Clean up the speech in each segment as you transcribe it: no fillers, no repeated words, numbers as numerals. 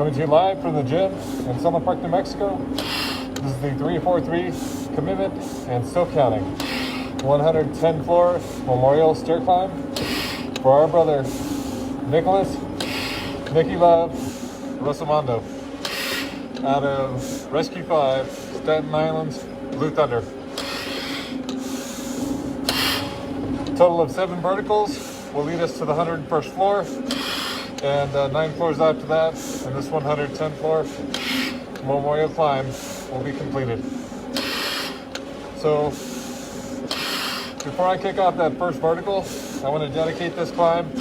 Coming to you live from the gym in Summer Park, New Mexico. This is the 343 commitment and still counting. 110 floor memorial stair climb for our brother Nicky Love, Rossomando, out of Rescue 5, Staten Island's Blue Thunder. Total of 7 verticals will lead us to the 101st floor, and 9 floors after that, and this 110 floor memorial climb will be completed. So before I kick off that first vertical, I want to dedicate this climb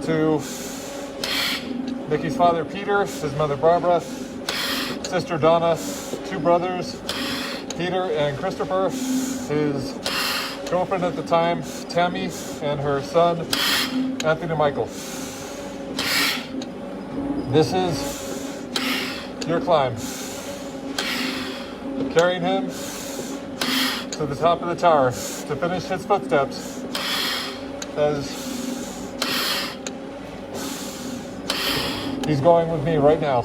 to Nicky's father Peter, his mother Barbara, sister Donna, 2 brothers, Peter and Christopher, his girlfriend at the time, Tammy, and her son, Anthony Michael. This is your climb. Carrying him to the top of the tower to finish his footsteps as he's going with me right now.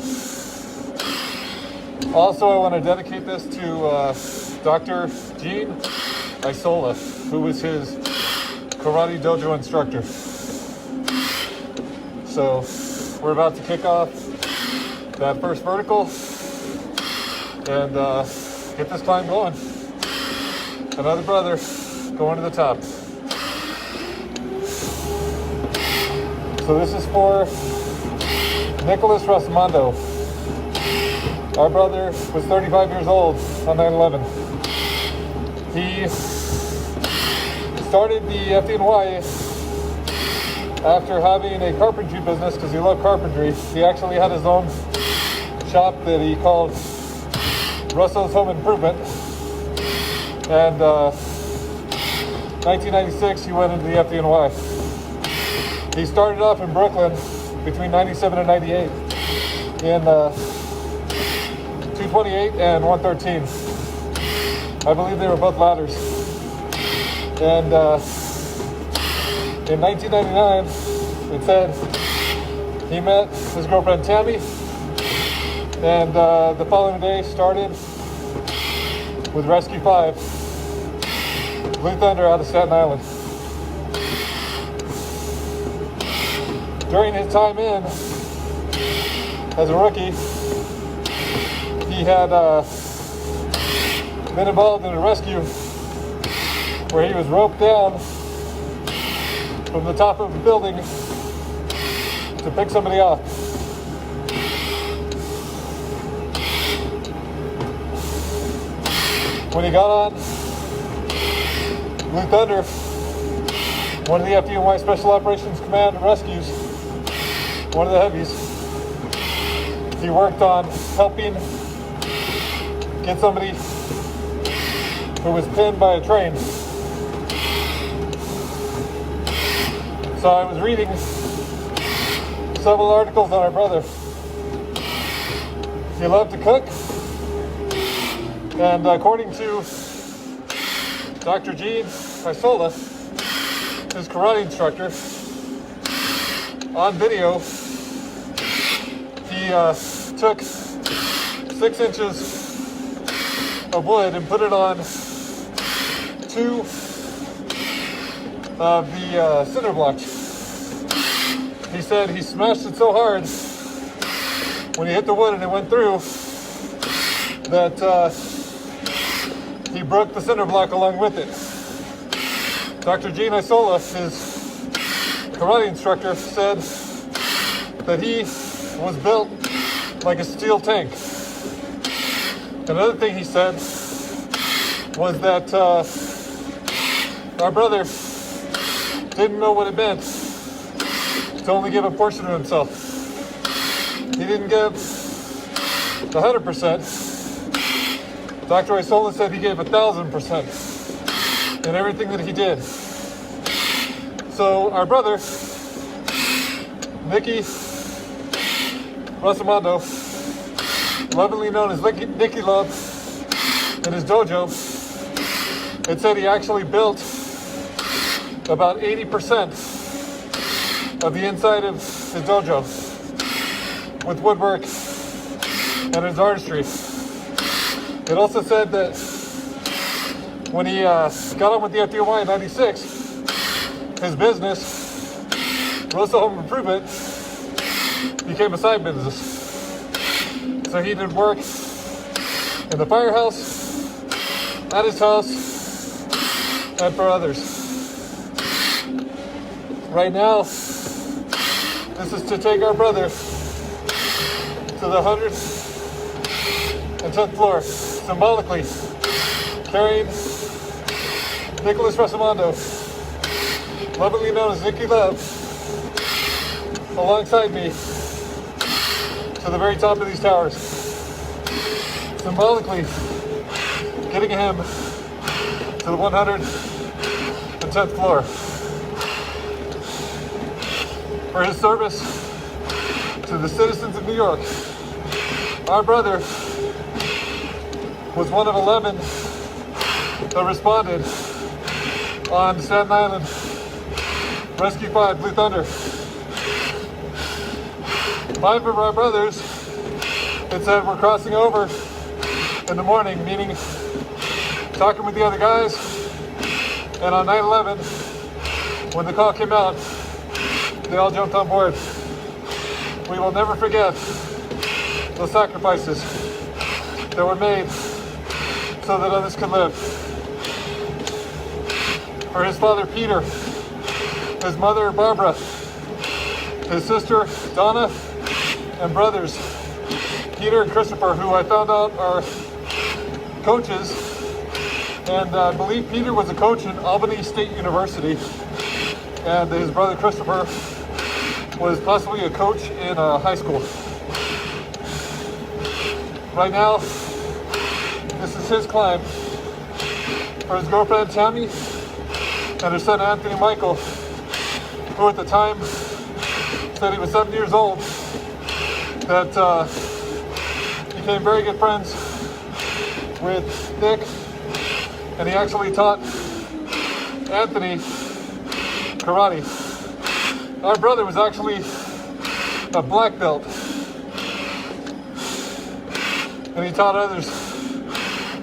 Also, I want to dedicate this to Dr. Gene Isola, who was his karate dojo instructor. So we're about to kick off that first vertical and get this climb going. Another brother going to the top. So this is for Nicholas Rossomando. Our brother was 35 years old on 9/11. He started the FDNY after having a carpentry business because he loved carpentry. He actually had his own shop that he called Russell's Home Improvement. And 1996, he went into the FDNY. He started off in Brooklyn between 97 and 98 in 228 and 113. I believe they were both ladders. And in 1999, it said he met his girlfriend Tammy, and the following day started with Rescue 5, Blue Thunder out of Staten Island. During his time in, as a rookie, he had been involved in a rescue where he was roped down from the top of a building to pick somebody up. When he got on Blue Thunder, one of the FDNY Special Operations Command rescues, one of the heavies, he worked on helping get somebody who was pinned by a train. So I was reading several articles on our brother. He loved to cook, and according to Dr. Gene Isola, his karate instructor, on video, he took 6 inches of wood and put it on 2 of the cinder blocks. He said he smashed it so hard when he hit the wood and it went through that he broke the cinder block along with it. Dr. Gene Isola, his karate instructor, said that he was built like a steel tank. Another thing he said was that our brother didn't know what it meant to only give a portion of himself. He didn't give 100%. Dr. Isola said he gave 1,000% in everything that he did. So our brother, Nicky Rossomando, lovingly known as Nicky Love, in his dojo, it said he actually built about 80% of the inside of his dojo with woodwork and his artistry. It also said that when he got on with the FDNY in '96, his business, Rossomando Home Improvement, became a side business. So he did work in the firehouse, at his house, and for others. Right now, this is to take our brother to the 110th floor, symbolically carrying Nicholas Rossomando, lovingly known as Nicky Love, alongside me to the very top of these towers, symbolically getting him to the 110th floor. For his service to the citizens of New York, our brother was one of 11 that responded on Staten Island Rescue 5 Blue Thunder. 5 of our brothers, it said, were crossing over in the morning, meaning talking with the other guys, and on 9/11, when the call came out, they all jumped on board. We will never forget the sacrifices that were made so that others could live. For his father, Peter, his mother, Barbara, his sister, Donna, and brothers, Peter and Christopher, who I found out are coaches, and I believe Peter was a coach in Albany State University, and his brother, Christopher, was possibly a coach in a high school. Right now, this is his climb for his girlfriend, Tammy, and her son, Anthony Michael, who at the time said he was 7 years old, that became very good friends with Nick, and he actually taught Anthony karate. Our brother was actually a black belt, and he taught others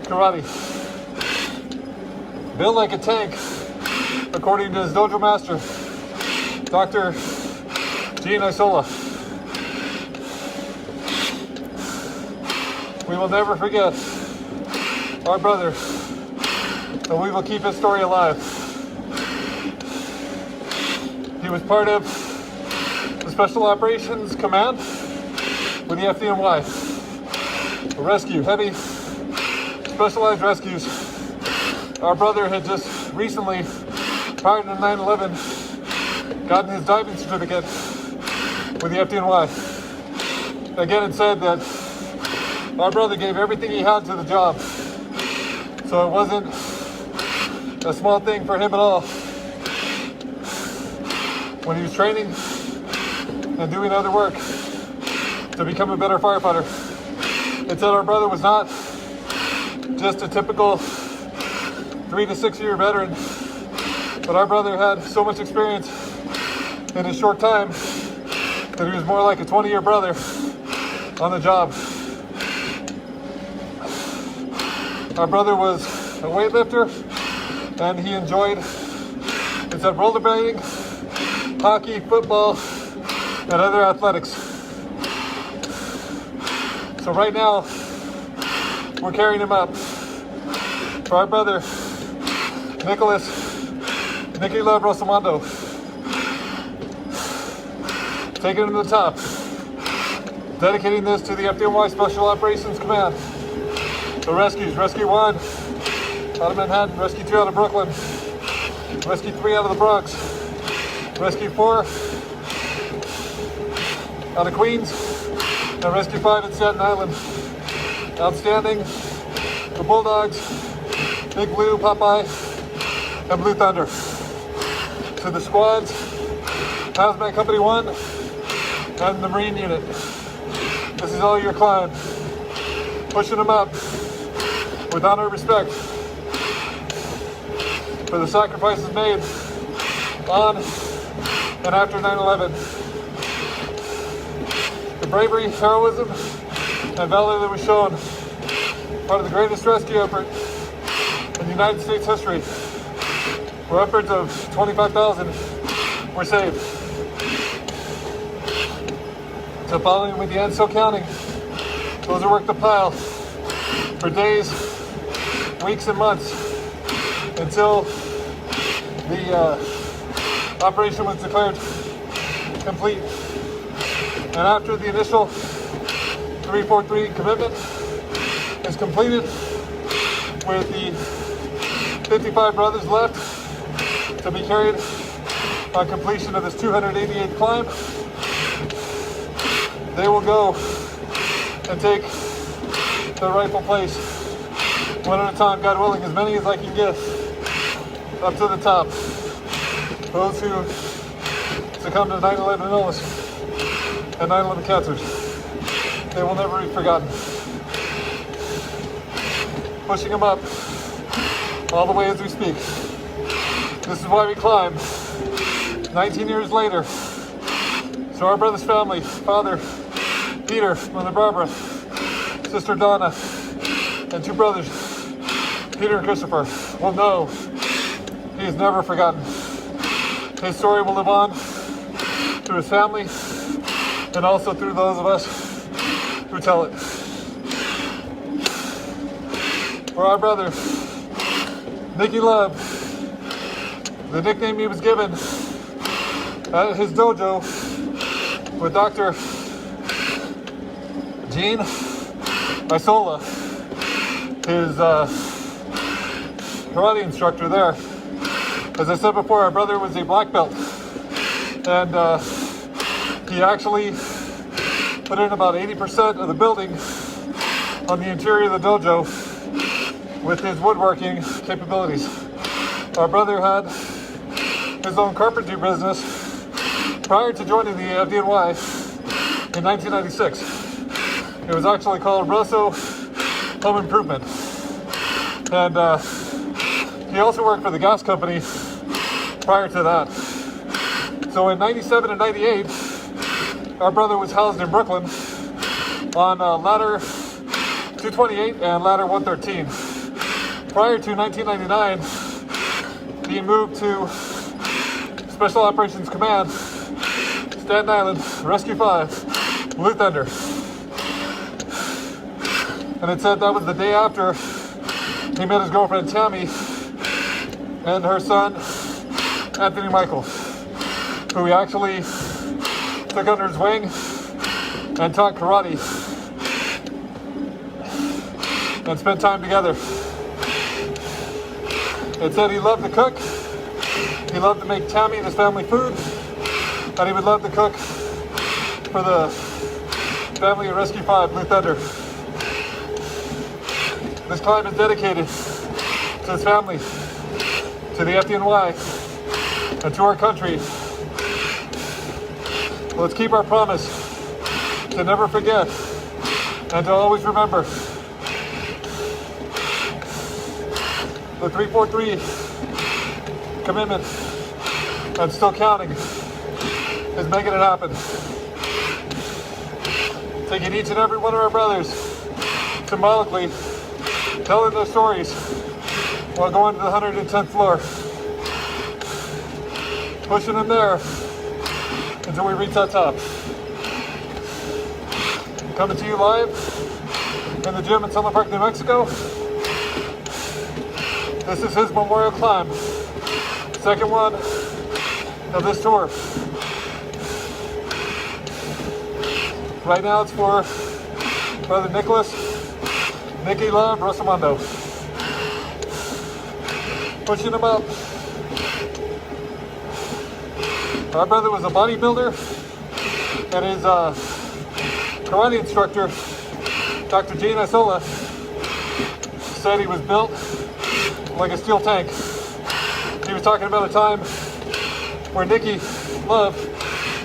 karate. Built like a tank, according to his dojo master, Dr. Gene Isola. We will never forget our brother, and we will keep his story alive. He was part of the Special Operations Command with the FDNY. A rescue, heavy, specialized rescues. Our brother had just recently, prior to 9/11, gotten his diving certificate with the FDNY. Again, it said that our brother gave everything he had to the job. So it wasn't a small thing for him at all. When he was training and doing other work to become a better firefighter, it said our brother was not just a typical 3 to 6 year veteran, but our brother had so much experience in a short time that he was more like a 20-year brother on the job. Our brother was a weightlifter, and he enjoyed, it said, rollerblading, hockey, football, and other athletics. So right now, we're carrying him up for our brother, Nicky Love Rossomando, taking him to the top, dedicating this to the FDNY Special Operations Command. The rescues, Rescue 1 out of Manhattan, Rescue 2 out of Brooklyn, Rescue 3 out of the Bronx, Rescue 4 out of Queens, and Rescue 5 in Staten Island. Outstanding, the Bulldogs, Big Blue, Popeye, and Blue Thunder. To the squads, Hazmat Company 1, and the Marine Unit. This is all your climb. Pushing them up with honor and respect for the sacrifices made on and after 9/11. The bravery, heroism, and valor that was shown, part of the greatest rescue effort in United States history, where upwards of 25,000 were saved. So following with the end still counting, those who worked the pile for days, weeks, and months until the operation was declared complete. And after the initial 343 commitment is completed, with the 55 brothers left to be carried on completion of this 288 climb, they will go and take their rightful place, one at a time, God willing, as many as I can get up to the top. Those who succumbed to 9/11 illness and 9/11 cancers, they will never be forgotten. Pushing them up all the way as we speak. This is why we climb 19 years later. So our brother's family, father Peter, mother Barbara, sister Donna, and two brothers, Peter and Christopher, will know he is never forgotten. His story will live on through his family and also through those of us who tell it. For our brother, Nicky Love, the nickname he was given at his dojo with Dr. Gene Isola, his karate instructor there. As I said before, our brother was a black belt, and he actually put in about 80% of the building on the interior of the dojo with his woodworking capabilities. Our brother had his own carpentry business prior to joining the FDNY in 1996. It was actually called Rosso Home Improvement. And he also worked for the gas company prior to that. So in 97 and 98, our brother was housed in Brooklyn on ladder 228 and ladder 113. Prior to 1999, he moved to Special Operations Command, Staten Island, Rescue 5, Blue Thunder. And it said that was the day after he met his girlfriend Tammy and her son Anthony Michael, who he actually took under his wing and taught karate and spent time together. It said he loved to cook, he loved to make Tammy and his family food, and he would love to cook for the family of Rescue 5 Blue Thunder. This climb is dedicated to his family, to the FDNY, and to our country. Let's keep our promise to never forget and to always remember. The 343 commitment, and still counting, is making it happen. Taking each and every one of our brothers, symbolically, telling their stories while going to the 110th floor. Pushing them there until we reach that top. Coming to you live in the gym in Summer Park, New Mexico. This is his memorial climb. Second one of this tour. Right now it's for Brother Nicky Love, Rossomando. Pushing him up. Our brother was a bodybuilder, and his karate instructor, Dr. Gene Isola, said he was built like a steel tank. He was talking about a time where Nicky Love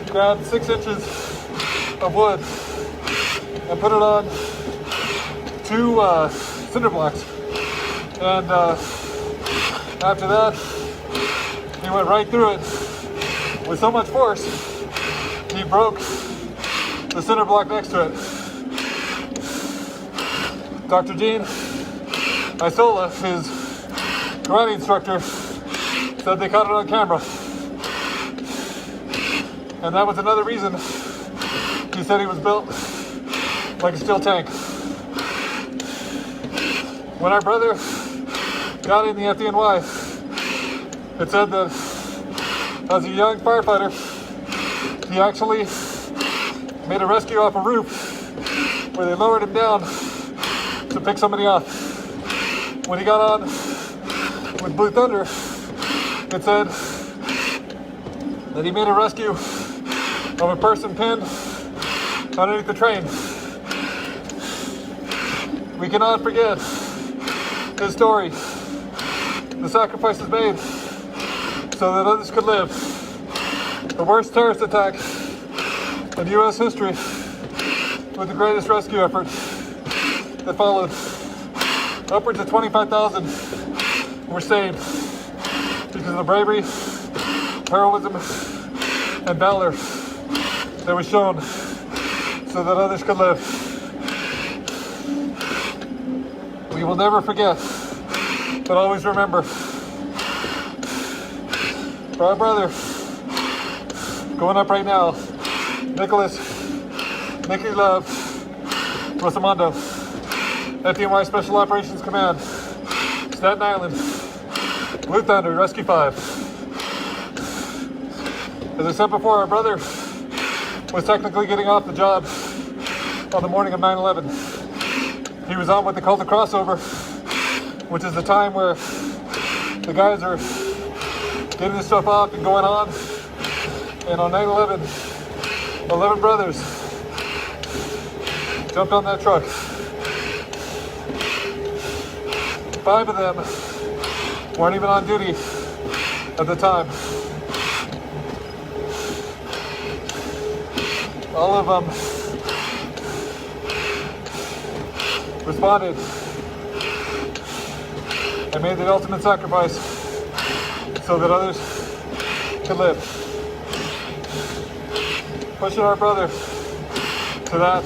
grabbed 6 inches of wood and put it on 2 cinder blocks. And after that, he went right through it with so much force, he broke the cinder block next to it. Dr. Gene Isola, his karate instructor, said they caught it on camera. And that was another reason he said he was built like a steel tank. When our brother got in the FDNY, it said that as a young firefighter, he actually made a rescue off a roof where they lowered him down to pick somebody up. When he got on with Blue Thunder, it said that he made a rescue of a person pinned underneath the train. We cannot forget his story, the sacrifices made so that others could live. The worst terrorist attack in U.S. history with the greatest rescue effort that followed. Upwards of 25,000 were saved because of the bravery, heroism, and valor that was shown so that others could live. We will never forget, but always remember. For our brother, going up right now, Nicky Love, Rossomando, FDNY Special Operations Command, Staten Island, Blue Thunder, Rescue 5. As I said before, our brother was technically getting off the job on the morning of 9/11. He was on what they call the crossover, which is the time where the guys are getting this stuff off and going on. And on 9/11, 11 brothers jumped on that truck. 5 of them weren't even on duty at the time. All of them responded and made the ultimate sacrifice so that others could live. Pushing our brother to that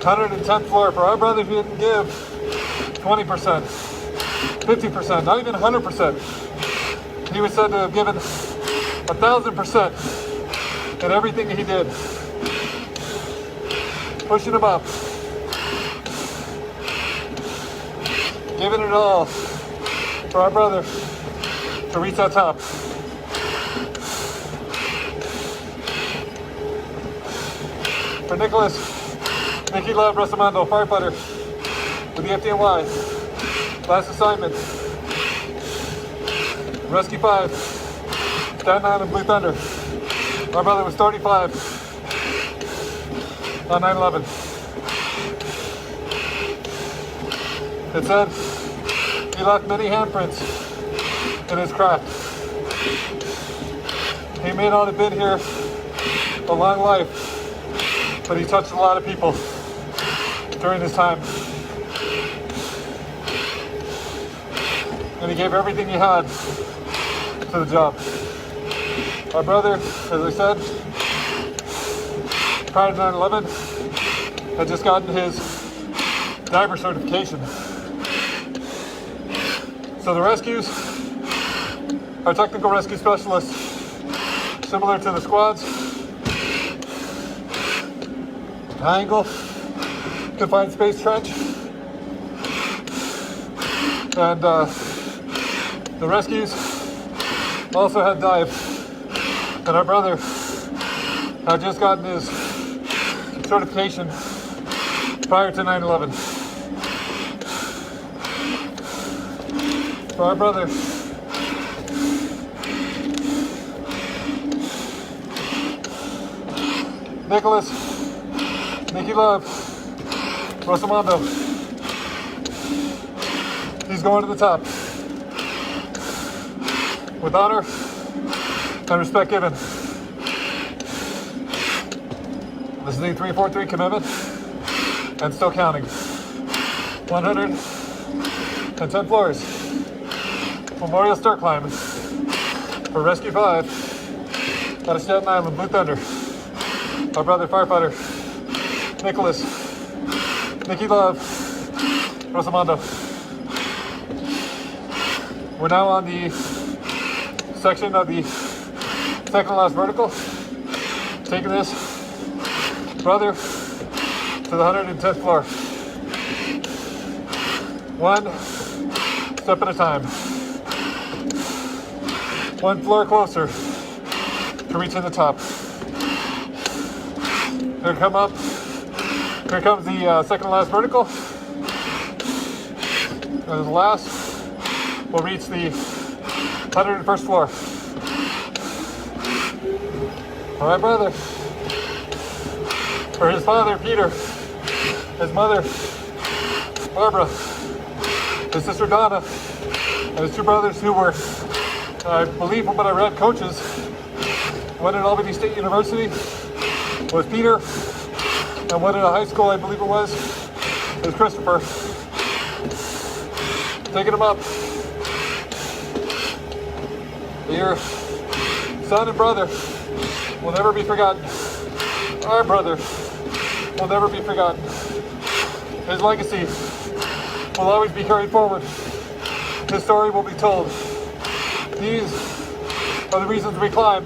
110th floor. For our brother who didn't give 20%, 50%, not even 100%. He was said to have given 1,000% in everything he did. Pushing him up. Giving it all for our brother to reach that top. For Nicky Love, Rossomando, firefighter with the FDNY. Last assignment, Rescue 5, Staten Island, Blue Thunder. Our brother was 35 on 9/11. It said he left many handprints in his craft. He may not have been here a long life, but he touched a lot of people during his time. And he gave everything he had to the job. Our brother, as I said, prior to 9/11, had just gotten his diver certification. So the rescues are technical rescue specialists, similar to the squads. High angle, confined space trench. And the rescues also had dive. And our brother had just gotten his certification prior to 9/11. For our brother, Nicky Love, Rossomando, he's going to the top with honor and respect given. This is the 343 commitment and still counting. 110 floors. Memorial Start Climb for Rescue 5 out of Staten Island, Blue Thunder. Our brother firefighter, Nicky Love, Rossomando. We're now on the section of the second to last vertical. Taking this brother to the 110th floor. One step at a time. One floor closer to reaching the top. Here come up. Here comes the second to last vertical. And the last will reach the 101st floor. All right, brother. For his father, Peter, his mother, Barbara, his sister, Donna, and his two brothers who were, I believe from what I read, coaches. One at Albany State University was Peter, and one at a high school, I believe it was Christopher. Taking him up. Your son and brother will never be forgotten. Our brother will never be forgotten. His legacy will always be carried forward. His story will be told. These are the reasons we climb.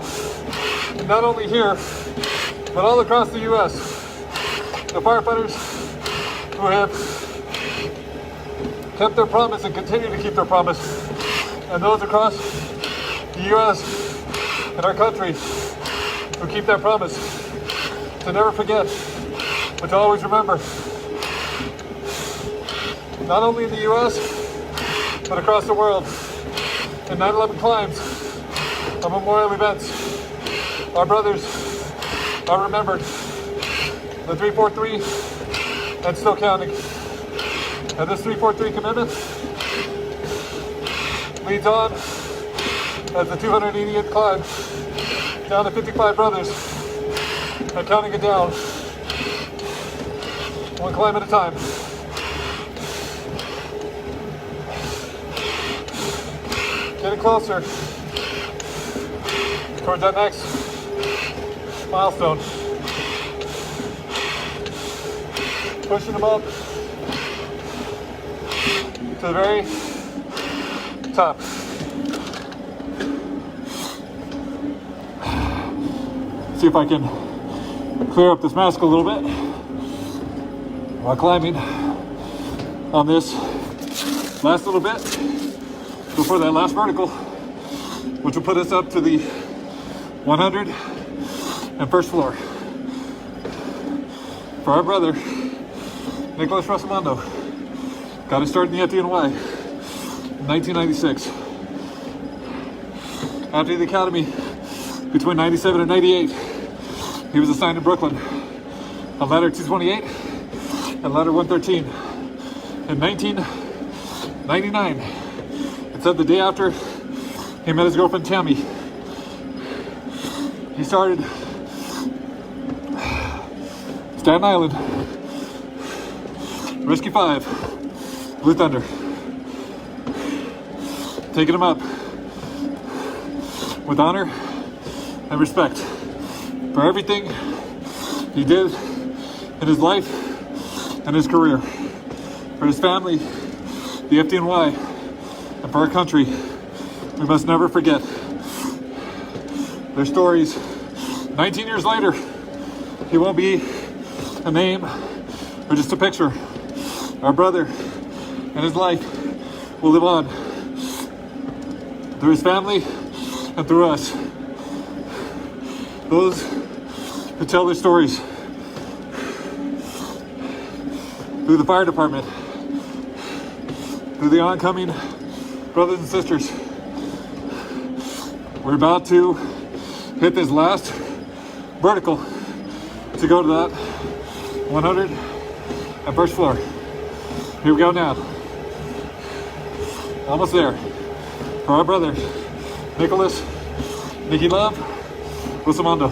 Not only here, but all across the U.S. The firefighters who have kept their promise and continue to keep their promise. And those across the U.S. and our country who keep that promise to never forget, but to always remember. Not only in the U.S., but across the world. In 9/11 climbs, of memorial events, our brothers are remembered. The 343 and still counting. And this 343 commitment leads on as the 288th climb down to 55 brothers and counting it down one climb at a time. Getting closer towards that next milestone. Pushing them up to the very top. See if I can clear up this mask a little bit while climbing on this last little bit before that last vertical, which will put us up to the 101st floor. For our brother, Nicholas Rossomando, got his start in the FDNY in 1996. After the academy, between 97 and 98, he was assigned to Brooklyn on ladder 228 and ladder 113. In 1999, it said the day after he met his girlfriend Tammy, he started Staten Island, Rescue 5, Blue Thunder. Taking him up with honor and respect for everything he did in his life and his career, for his family, the FDNY, and for our country. We must never forget their stories. 19 years later, he won't be a name or just a picture. Our brother and his life will live on through his family and through us. Those who tell their stories through the fire department, through the oncoming brothers and sisters. We're about to hit this last vertical to go to that 101st floor. Here we go now. Almost there. For our brother, Nicholas, Nicky Love, Rossomando.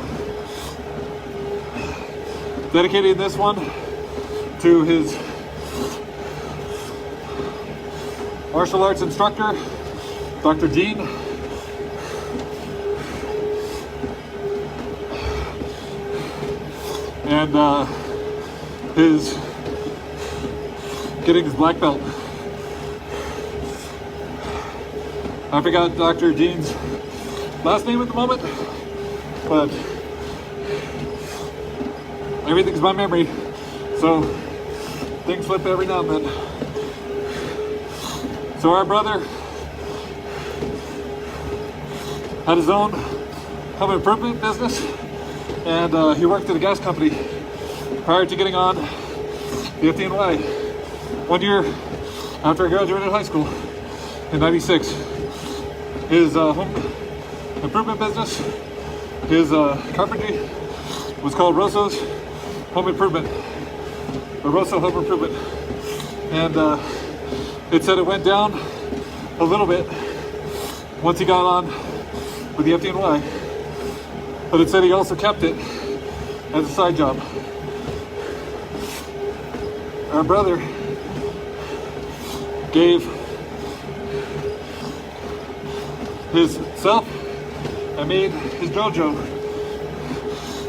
Dedicating this one to his martial arts instructor, Dr. Jean. And his getting his black belt. I forgot Dr. Dean's last name at the moment, but everything's my memory, so things slip every now and then. So our brother had his own home improvement business, and he worked at a gas company prior to getting on the FDNY. 1 year after I graduated high school in '96, his home improvement business, his carpentry was called Rosso's Home Improvement, or Rosso Home Improvement, and it said it went down a little bit once he got on with the FDNY, but it said he also kept it as a side job. Our brother gave himself and made his dojo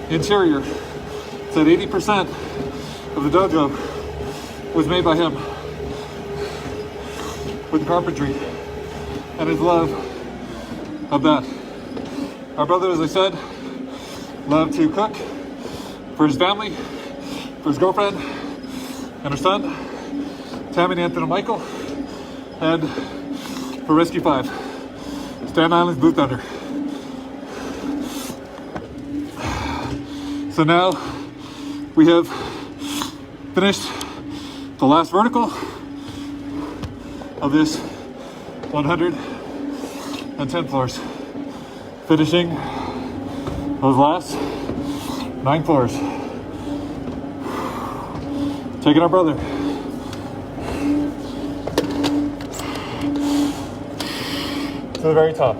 interior. It said 80% of the dojo was made by him, with carpentry and his love of that. Our brother, as I said, loved to cook for his family, for his girlfriend and her son, Tammy, Anthony, and Michael, and for Rescue 5, Staten Island's Blue Thunder. So now we have finished the last vertical of this 110 floors, finishing those last 9 floors, taking our brother to the very top.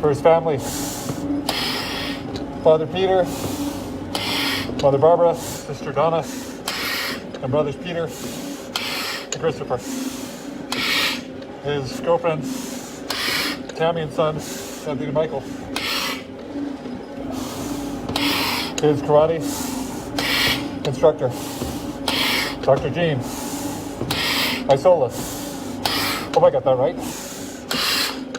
For his family, Father Peter, Mother Barbara, Sister Donna, and brothers Peter and Christopher. His girlfriend, Tammy, and son, Anthony and Michael. His karate instructor, Dr. Gene Isola. Hope I got that right.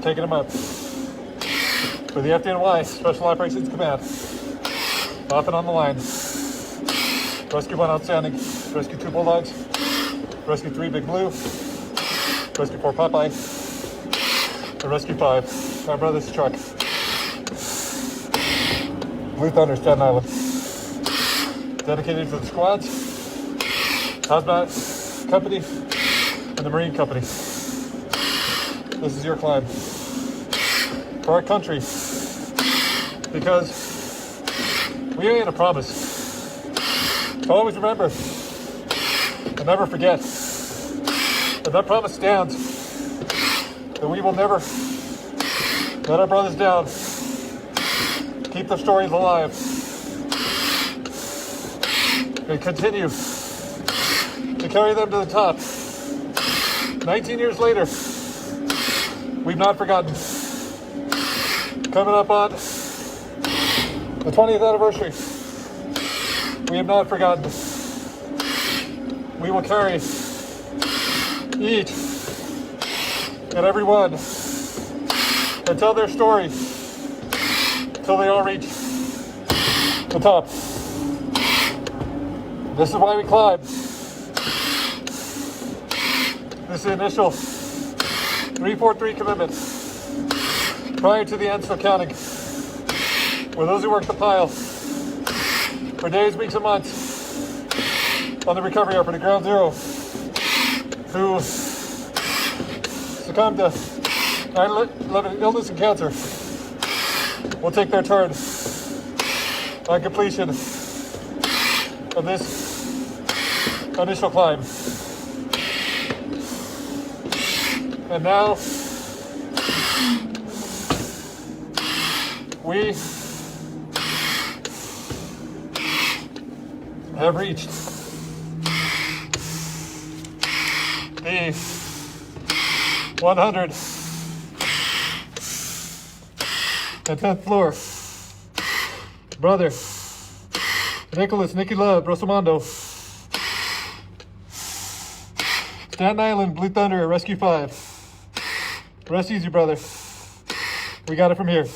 Taking him up for the FDNY Special Operations Command. Off and on the line. Rescue 1 Outstanding, Rescue 2 Bulldogs, Rescue 3 Big Blue, Rescue 4 Popeye, and Rescue 5, my brother's truck. Blue Thunder, Staten Island. Dedicated to the squads, Hazmat Company, and the Marine Company. This is your climb. For our country, because we ain't a promise. So always remember and never forget that that promise stands, that we will never let our brothers down. Keep the stories alive and continue to carry them to the top. 19 years later, we've not forgotten. Coming up on the 20th anniversary, we have not forgotten. We will carry each and every one and tell their story till they all reach the top. This is why we climb. This is the initial 343 commitment prior to the ENSO counting, where those who work the pile for days, weeks, and months on the recovery effort at Ground Zero, who succumbed to 9/11 illness and cancer, will take their turn on completion of this initial climb. And now we have reached the 110th floor. Brother Nicholas Nicky Love Rossomando Staten Island, Blue Thunder, Rescue 5. Rest easy, brother. We got it from here.